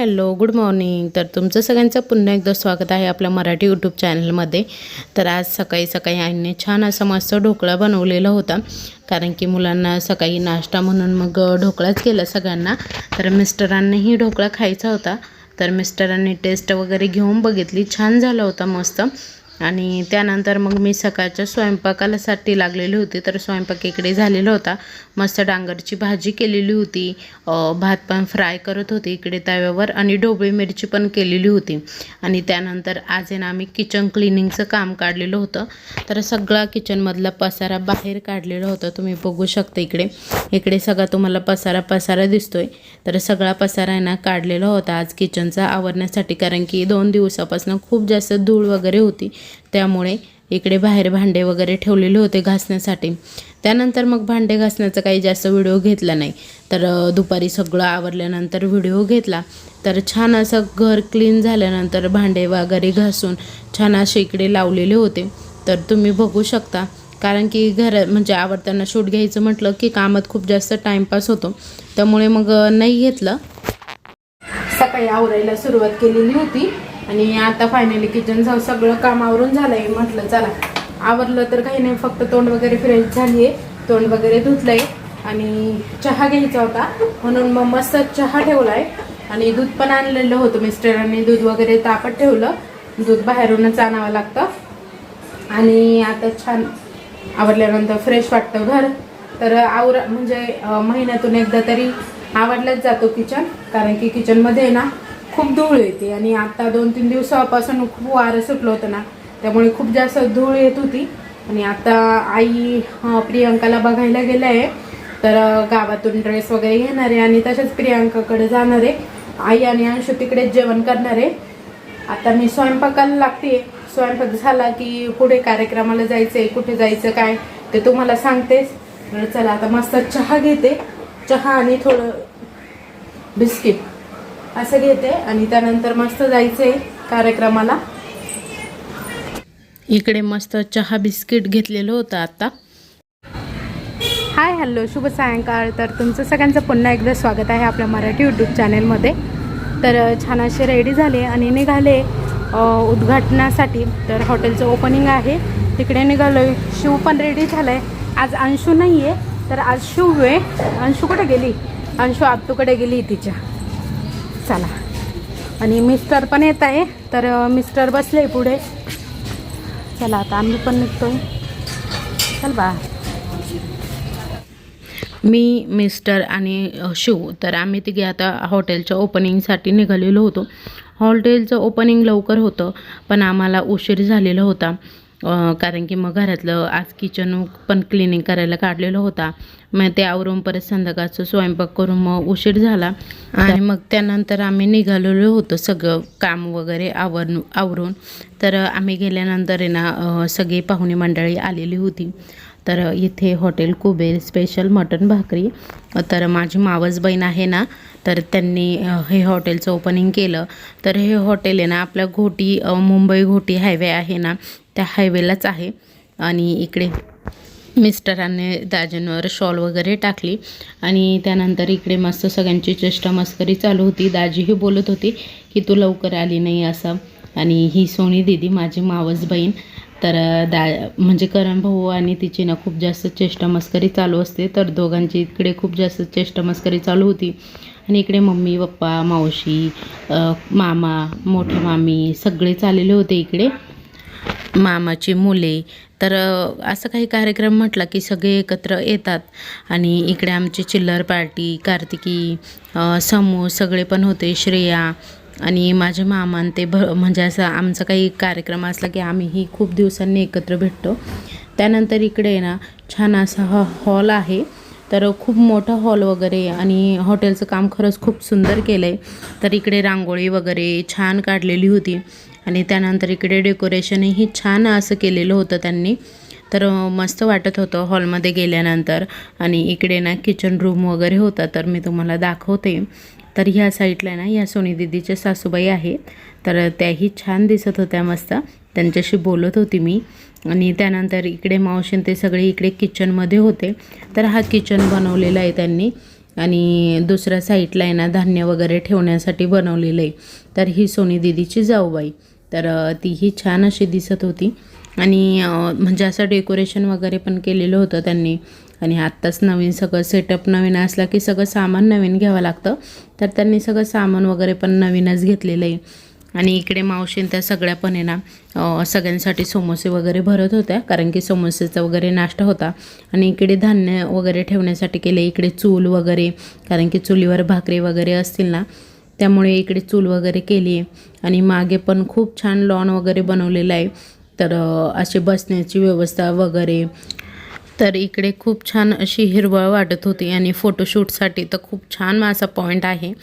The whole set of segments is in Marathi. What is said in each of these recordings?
Hello good morning. तर तुमचं सगळ्यांचं पुन्हा एकदा स्वागत आहे आपल्या मराठी यूट्यूब चॅनलमध्ये। तर आज सकाळी सकाळी आईने छान असा मस्त ढोकळा बनवलेला होता, कारण की मुलांना सकाळी नाश्ता म्हणून मग ढोकळाच केला सगळ्यांना। तर मिस्टरांनाही ढोकळा खायचा होता, तर मिस्टरांनी टेस्ट वगैरे घेऊन बघितली, छान झाला होता मस्त। आणि त्यानंतर मग मी सकाळच्या स्वयंपाकासाठी लागलेली होती। तर स्वयंपाक इकडे झालेला होता, मस्त डांगरची भाजी केलेली होती, भात पण फ्राय करत होते इकडे तव्यावर, आणि ढोबळी मिरची पण केलेली होती। आणि त्यानंतर आज आहे ना आम्ही किचन क्लिनिंगचं काम काढलेलं होतं। तर सगळा किचनमधला पसारा बाहेर काढलेला होता, तुम्ही बघू शकता इकडे सगळा तुम्हाला पसारा दिसतोय। तर सगळा पसारा आहे ना काढलेला होता आज किचनचा आवरण्यासाठी, कारण की 2 दिवसापासून खूप जास्त धूळ वगैरे होती, त्यामुळे इकडे बाहेर भांडे वगैरे ठेवलेले होते घासण्यासाठी। त्यानंतर मग भांडे घासण्याचा काही जास्त व्हिडिओ घेतला नाही, तर दुपारी सगळं आवरल्यानंतर व्हिडिओ घेतला। तर छान असं घर क्लीन झाल्यानंतर भांडे वगैरे घासून छान असे इकडे लावलेले होते, तर तुम्ही बघू शकता। कारण की म्हणजे आवरताना शूट घ्यायचं म्हटलं की कामात खूप जास्त टाईमपास होतो, त्यामुळे मग नाही घेतलं। सकाळी आवरायला सुरुवात केलेली होती, आणि आता फायनली किचन सगळं काम आवरून झालंय। म्हटलं चला आवरलं तर काही नाही, फक्त तोंड वगैरे फ्रेश झाली आहे, तोंड वगैरे धुतलंय, आणि चहा घ्यायचा होता म्हणून मग मस्त चहा ठेवलाय। आणि दूध पण आणलेलं होतं मिस्टरांनी, दूध वगैरे तापत ठेवलं, दूध बाहेरूनच आणावं लागतं। आणि आता छान आवरल्यानंतर फ्रेश वाटतं घर। तर म्हणजे महिन्यातून एकदा तरी आवडलंच जातो किचन, कारण की किचनमध्ये ना खूप धूळ येते, आणि आता 2-3 दिवसापासून खूप वारं सुटलं होतं ना, त्यामुळे खूप जास्त धूळ येत होती। आणि आता आई प्रियांकाला बघायला गेले आहे, तर गावातून ड्रेस वगैरे घेणार आहे, आणि तसेच प्रियांकाकडे जाणार आहे। आई आणि अंशू तिकडेच जेवण करणार आहे। आता मी स्वयंपाकाला लागते, स्वयंपाक झाला की पुढे कार्यक्रमाला जायचं आहे, कुठे जायचं काय ते तुम्हाला सांगतेच। चला आता मस्त चहा घेते, चहा आणि थोडं बिस्किट असं घेते, आणि त्यानंतर मस्त जायचंय कार्यक्रमाला। इकडे मस्त चहा बिस्किट घेतलेलं होतं आता। हाय हॅलो शुभ सायंकाळ। तर तुमचं सगळ्यांचं पुन्हा एकदा स्वागत आहे आपल्या मराठी यूट्यूब चॅनलमध्ये। तर छान असे रेडी झाले आणि निघाले उद्घाटनासाठी। तर हॉटेलचं ओपनिंग आहे, तिकडे निघालोय। शिव पण रेडी झालाय, आज अंशू नाही आहे, तर आज शिव आहे। अंशू कुठे गेली? अंशू आत्तूकडे गेली तिच्या। चला, आणि मिस्टर पण येत आहे, तर मिस्टर बसले पुढे। चला आता आम्ही पण निघतोय, चल बा। मी, मिस्टर आणि शिव, तर आम्ही तिघे आता हॉटेलच्या ओपनिंगसाठी निघालेलो होतो। हॉटेलचं ओपनिंग लवकर होतं, पण आम्हाला उशीर झालेला होता, कारण की मग घरातलं आज किचन पण क्लिनिंग करायला काढलेलं होता। मग ते आवरून परत संध्याकाळचं स्वयंपाक करून मग उशीर झाला, आणि मग त्यानंतर आम्ही निघालेलो होतो सगळं काम वगैरे आवरून। तर आम्ही गेल्यानंतर आहे ना सगळी पाहुणे मंडळी आलेली होती। तर इथे हॉटेल कुबेर स्पेशल मटण भाकरी, तर माझी मावस बहीण आहे ना, तर त्यांनी हे हॉटेलचं ओपनिंग केलं। तर हे हॉटेल आहे ना आपल्या घोटी, मुंबई घोटी हायवे आहे ना, त्या हायवेलाच आहे। आणि इकडे मिस्टरांनी दाजींवर शॉल वगैरे टाकली, आणि त्यानंतर इकडे मस्त सगळ्यांची चेष्टा मस्करी चालू होती। दाजीही बोलत होती की तू लवकर आली नाही असं। आणि ही सोनी दीदी माझी मावस बहीण, तर म्हणजे करण भाऊ आणि तिची ना खूप जास्त चेष्टा मस्करी चालू असते, तर दोघांची इकडे खूप जास्त चेष्टा मस्करी चालू होती। आणि इकडे मम्मी पप्पा मावशी मामा मोठे मामी सगळे चाललेले होते, इकडे मामाची मुले। तर असं काही कार्यक्रम म्हटला की सगळे एकत्र येतात। आणि इकडे आमची चिल्लर पार्टी, कार्तिकी, समूह सगळे पण होते, श्रेया आणि माझे मामान ते म्हणजे असं आमचा काही कार्यक्रम असला की आम्हीही खूप दिवसांनी एकत्र भेटतो। त्यानंतर इकडे ना छान असा हॉल आहे, तर खूप मोठा हॉल वगैरे, आणि हॉटेलचं काम खरंच खूप सुंदर केलं आहे। तर इकडे रांगोळी वगैरे छान काढलेली होती, आणि त्यानंतर इकडे डेकोरेशनही छान असं केलेलं होतं त्यांनी, तर मस्त वाटत होतं हॉलमध्ये गेल्यानंतर। आणि इकडे ना किचन रूम वगैरे होता, तर मी तुम्हाला दाखवते। तर ह्या साईडला ना या सोनी दीदीच्या सासूबाई आहेत, तर त्याही छान दिसत होत्या मस्त, त्यांच्याशी बोलत होती मी। आणि त्यानंतर इकडे मावशी ते सगळे इकडे किचनमध्ये होते। तर हा किचन बनवलेला आहे त्यांनी, आणि दुसऱ्या साईडला आहे ना धान्य वगैरे ठेवण्यासाठी बनवलेलं आहे. तर ही सोनी दीदीची जाऊबाई, तर तीही छान अशी दिसत होती. आणि म्हणजे असं डेकोरेशन वगैरे पण केलेलं होतं त्यांनी. आणि आत्ताच नवीन सगळं सेटअप नवीन असला की सगळं सामान नवीन घ्यावं लागतं, तर त्यांनी सगळं सामान वगैरे पण नवीनच घेतलेलं आहे. आणि इकडे मावशीन त्या सगळ्या पण आहे ना सगळ्यांसाठी समोसे वगैरे भरत होत्या, कारण की समोसेचा वगैरे नाश्ता होता. आणि इकडे धान्य वगैरे ठेवण्यासाठी केले. इकडे चूल वगैरे, कारण की चुलीवर भाकरी वगैरे असतील ना, त्यामुळे इकडे चूल वगैरे केली आहे. आणि मागे पण खूप छान लॉन वगैरे बनवलेलं आहे. तर अशी बसण्याची व्यवस्था वगैरे, तर इकडे खूप छान अशी हिरवळ वाटत होती. आणि फोटोशूटसाठी तर खूप छान असा पॉईंट आहे.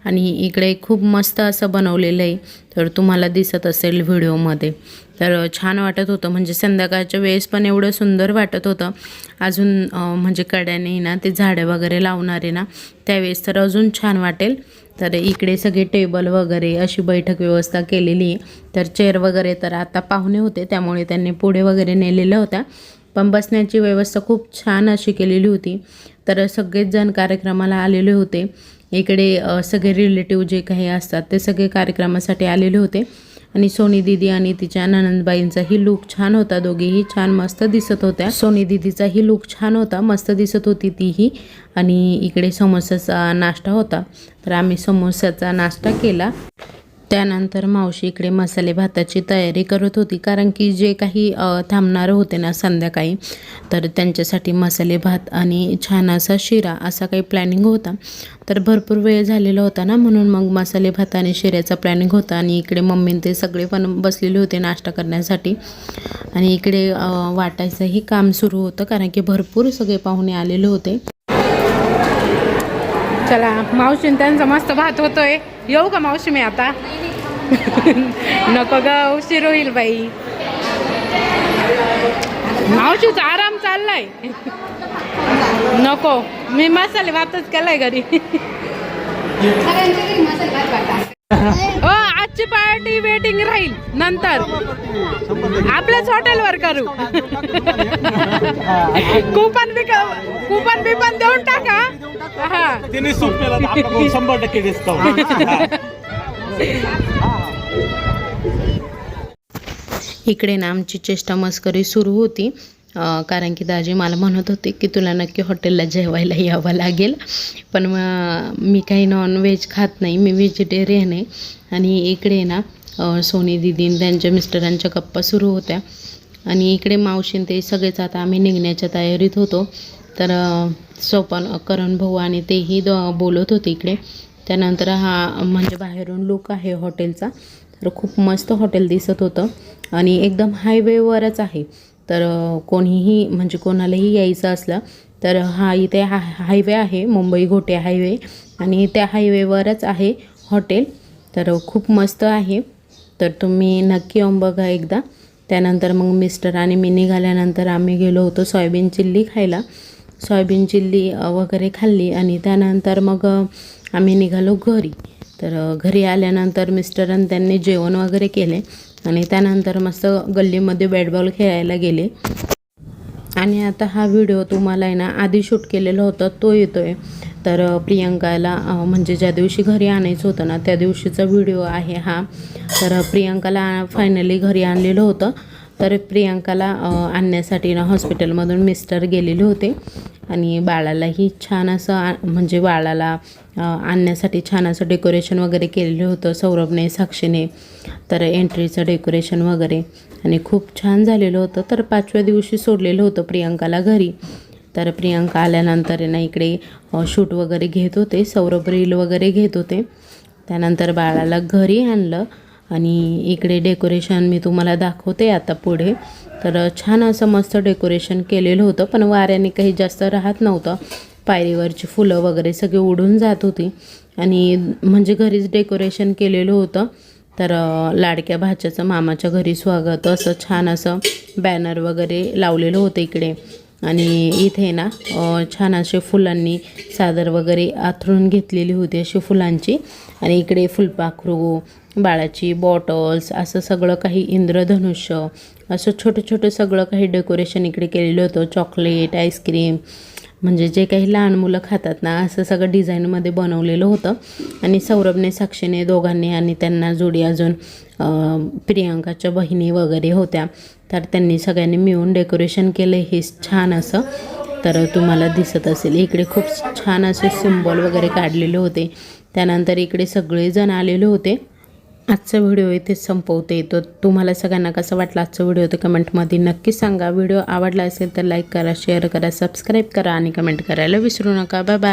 आणि इकडे खूप मस्त असं बनवलेलं आहे, तर तुम्हाला दिसत असेल व्हिडिओमध्ये. तर छान वाटत होतं, म्हणजे संध्याकाळच्या वेळेस पण एवढं सुंदर वाटत होतं. अजून म्हणजे कड्याने ना ते झाडं वगैरे लावणारे ना, त्यावेळेस तर अजून छान वाटेल. तर इकडे सगळे टेबल वगैरे अशी बैठक व्यवस्था केलेली आहे. तर चेअर वगैरे तर आता पाहुणे होते त्यामुळे त्यांनी पुढे वगैरे नेलेल्या होत्या, पण बसण्याची व्यवस्था खूप छान अशी केलेली होती. तर सगळेच जण कार्यक्रमाला आलेले होते. इकडे सगळे रिलेटिव्ह जे काही असतात ते सगळे कार्यक्रमासाठी आलेले होते. आणि सोनी दीदी आणि तिच्या ननंदबाईंचाही लूक छान होता, दोघेही छान मस्त दिसत होत्या. सोनी दीदीचाही लूक छान होता, मस्त दिसत होती तीही. आणि इकडे समोसाचा नाश्ता होता, तर आम्ही समोसाचा नाश्ता केला. त्यानंतर मावशी इकडे मसाले भाताची तयारी करत होती, कारण की जे काही थांबणार होते ना संध्याकाळी, तर त्यांच्यासाठी मसाले भात आणि छान असा शिरा असा काही प्लॅनिंग होता. तर भरपूर वेळ झालेला होता ना, म्हणून मग मसाले भात आणि शिऱ्याचा प्लॅनिंग होता. आणि इकडे मम्मी ते सगळे पण बसलेले होते नाश्ता करण्यासाठी. आणि इकडे वाटायचंही काम सुरू होतं, कारण की भरपूर सगळे पाहुणे आलेले होते. चला मावशी त्यांचा मस्त भात होतोय. येऊ का मावशी मी आता? नको ग, उशीर होईल बाई. मावशीचा आराम चाललाय. नको, मी मसाले भातच केलाय घरी. आजची पार्टी वेटिंग राहील, नंतर आपल्याच हॉटेलवर करू. कुपन बिपन देऊन टाका. हा, तिने सूप केला तर आपल्याकडून 100% डिस्काउंट. इकडे ना आमची चेष्टा मस्करी सुरू होती, कारण की दाजी मला म्हणत होते की तुला नक्की हॉटेलला जेवायला यावं लागेल. पण मी काही नॉनव्हेज खात नाही, मी व्हेजिटेरियन आहे. आणि इकडे ना सोनी दीदीन त्यांच्या मिस्टरांच्या गप्पा सुरू होत्या. आणि इकडे मावशीन ते सगळेच आता आम्ही निघण्याच्या तयारीत होतो. तर सोपान करण भाऊ आणि तेही बोलत होते इकडे. त्यानंतर हा म्हणजे बाहेरून लुक आहे हॉटेलचा, तर खूप मस्त हॉटेल दिसत होतं. आणि एकदम हायवेवरच आहे, तर कोणीही म्हणजे कोणालाही यायचं असलं तर हा इथे हायवे आहे, मुंबई घोटे हायवे, आणि त्या हायवेवरच आहे हॉटेल. तर खूप मस्त आहे, तर तुम्ही नक्की येऊन बघा एकदा. त्यानंतर मग मिस्टर आणि मी निघाल्यानंतर आम्ही गेलो होतो सोयाबीन चिल्ली खायला. सोयाबीन चिल्ली वगैरे खाल्ली आणि त्यानंतर मग आम्ही निघालो घरी. तर घरी आल्यानंतर मिस्टरांनी त्यांनी जेवण वगैरे केले आणि त्यानंतर मस्त गल्लीमध्ये बॅटबॉल खेळायला गेले. आणि आता हा व्हिडिओ तुम्हाला आहे ना आधी शूट केलेला होता तो येतो आहे. तर प्रियंकाला म्हणजे ज्या दिवशी घरी आणायचं होतं ना त्या दिवशीचा व्हिडिओ आहे हा. तर प्रियंकाला फायनली घरी आणलेलं होतं. तर प्रियंकाला आणण्यासाठी ना हॉस्पिटलमधून मिस्टर गेलेले होते आणि बाळालाही छान असं म्हणजे बाळाला आणण्यासाठी छान असं डेकोरेशन वगैरे केलेलं होतं सौरभने, साक्षीने. तर एंट्रीचं डेकोरेशन वगैरे आणि खूप छान झालेलं होतं. तर 5व्या दिवशी सोडलेलं होतं प्रियंकाला घरी. तर प्रियंका आल्यानंतर ना इकडे शूट वगैरे घेत होते, सौरभ रील वगैरे घेत होते. त्यानंतर बाळाला घरी आणलं आणि इकडे डेकोरेशन मी तुम्हाला दाखवते आता पुढे. तर छान असं मस्त डेकोरेशन केलेलं होतं, पण वाऱ्याने काही जास्त राहत नव्हतं. पायरीवरची फुलं वगैरे सगळे उडून जात होती आणि म्हणजे घरीच डेकोरेशन केलेलं होतं. तर लाडक्या भाच्याचं मामाच्या घरी स्वागत असं छान असं बॅनर वगैरे लावलेलं होतं इकडे. आणि इथे ना छान असे फुलांनी चादर वगैरे आथरून घेतलेली होती अशी फुलांची. आणि इकडे फुलपाखरू, बाळाची बॉटल्स असं सगळं काही, इंद्रधनुष्य असं छोटं छोटं सगळं काही डेकोरेशन इकडे केलेलं होतं. चॉकलेट, आईस्क्रीम म्हणजे जे काही लहान मुलं खातात ना असं सगळं डिझाईनमध्ये बनवलेलं होतं. आणि सौरभने, साक्षीने दोघांनी आणि त्यांना जोडी अजून प्रियांकाच्या बहिणी वगैरे होत्या, तर त्यांनी सगळ्यांनी मिळून डेकोरेशन केलं हे छान असं. तर तुम्हाला दिसत असेल इकडे खूप छान असे सिम्बॉल वगैरे काढलेले होते. त्यानंतर इकडे सगळेजण आलेले होते. आजचा व्हिडिओ इथेच संपवते. तो तुम्हाला सगळ्यांना कसा वाटला आजचा व्हिडिओ तर कमेंटमध्ये नक्की सांगा. व्हिडिओ आवडला असेल तर लाईक करा, शेअर करा, सबस्क्राईब करा आणि कमेंट करायला विसरू नका. Bye bye.